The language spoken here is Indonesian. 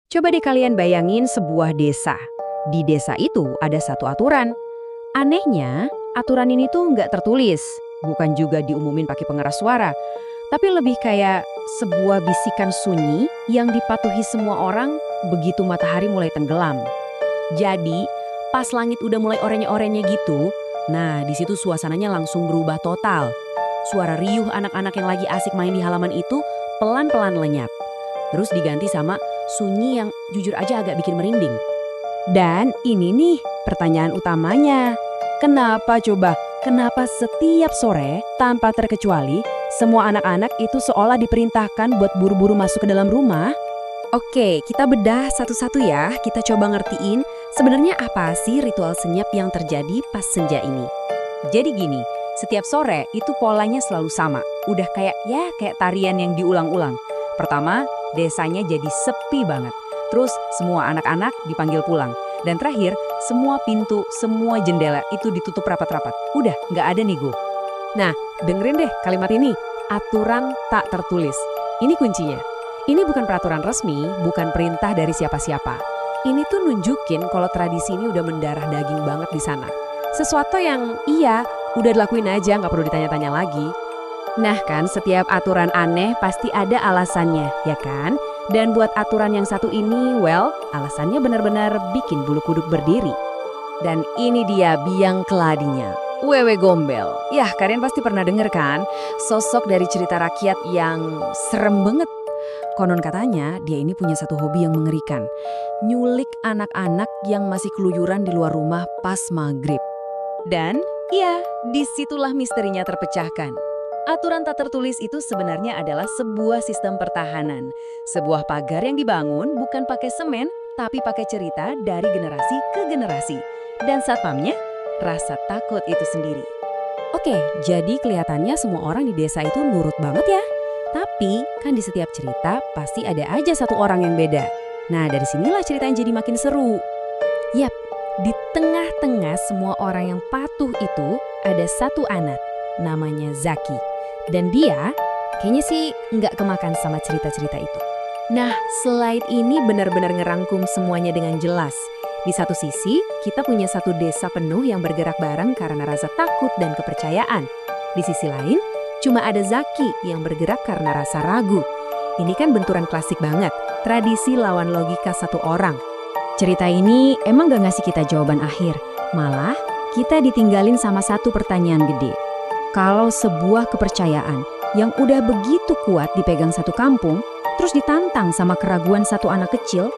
Coba deh kalian bayangin sebuah desa. Di desa itu ada satu aturan. Anehnya, aturan ini tuh nggak tertulis. Bukan juga diumumin pakai pengeras suara. Tapi lebih kayak sebuah bisikan sunyi yang dipatuhi semua orang begitu matahari mulai tenggelam. Jadi, pas langit udah mulai oranye-oranye gitu, nah di situ suasananya langsung berubah total. Suara riuh anak-anak yang lagi asik main di halaman itu pelan-pelan lenyap. Terus diganti sama sunyi yang jujur aja agak bikin merinding. Dan ini nih pertanyaan utamanya. Kenapa coba? Kenapa setiap sore tanpa terkecuali semua anak-anak itu seolah diperintahkan buat buru-buru masuk ke dalam rumah? Oke, kita bedah satu-satu ya. Kita coba ngertiin sebenarnya apa sih ritual senyap yang terjadi pas senja ini. Jadi gini, setiap sore itu polanya selalu sama. Udah kayak tarian yang diulang-ulang. Pertama, desanya jadi sepi banget. Terus semua anak-anak dipanggil pulang. Dan terakhir, semua pintu, semua jendela itu ditutup rapat-rapat. Udah, nggak ada nih Go. Nah, dengerin deh kalimat ini. Aturan tak tertulis. Ini kuncinya. Ini bukan peraturan resmi, bukan perintah dari siapa-siapa. Ini tuh nunjukin kalau tradisi ini udah mendarah daging banget di sana. Sesuatu yang udah dilakuin aja, nggak perlu ditanya-tanya lagi. Nah kan, setiap aturan aneh pasti ada alasannya, ya kan? Dan buat aturan yang satu ini, alasannya benar-benar bikin bulu kuduk berdiri. Dan ini dia biang keladinya, Wewe Gombel. Yah, kalian pasti pernah denger kan? Sosok dari cerita rakyat yang serem banget. Konon katanya, dia ini punya satu hobi yang mengerikan. Nyulik anak-anak yang masih keluyuran di luar rumah pas maghrib. Dan, disitulah misterinya terpecahkan. Aturan tak tertulis itu sebenarnya adalah sebuah sistem pertahanan. Sebuah pagar yang dibangun bukan pakai semen, tapi pakai cerita dari generasi ke generasi. Dan satpamnya, rasa takut itu sendiri. Oke, jadi kelihatannya semua orang di desa itu nurut banget ya. Tapi kan di setiap cerita pasti ada aja satu orang yang beda. Nah, dari sinilah ceritanya jadi makin seru. Yap, di tengah-tengah semua orang yang patuh itu ada satu anak, namanya Zaki. Dan dia kayaknya sih nggak kemakan sama cerita-cerita itu. Nah, slide ini benar-benar ngerangkum semuanya dengan jelas. Di satu sisi, kita punya satu desa penuh yang bergerak bareng karena rasa takut dan kepercayaan. Di sisi lain, cuma ada Zaki yang bergerak karena rasa ragu. Ini kan benturan klasik banget, tradisi lawan logika satu orang. Cerita ini emang gak ngasih kita jawaban akhir. Malah, kita ditinggalin sama satu pertanyaan gede. Kalau sebuah kepercayaan yang udah begitu kuat dipegang satu kampung, terus ditantang sama keraguan satu anak kecil,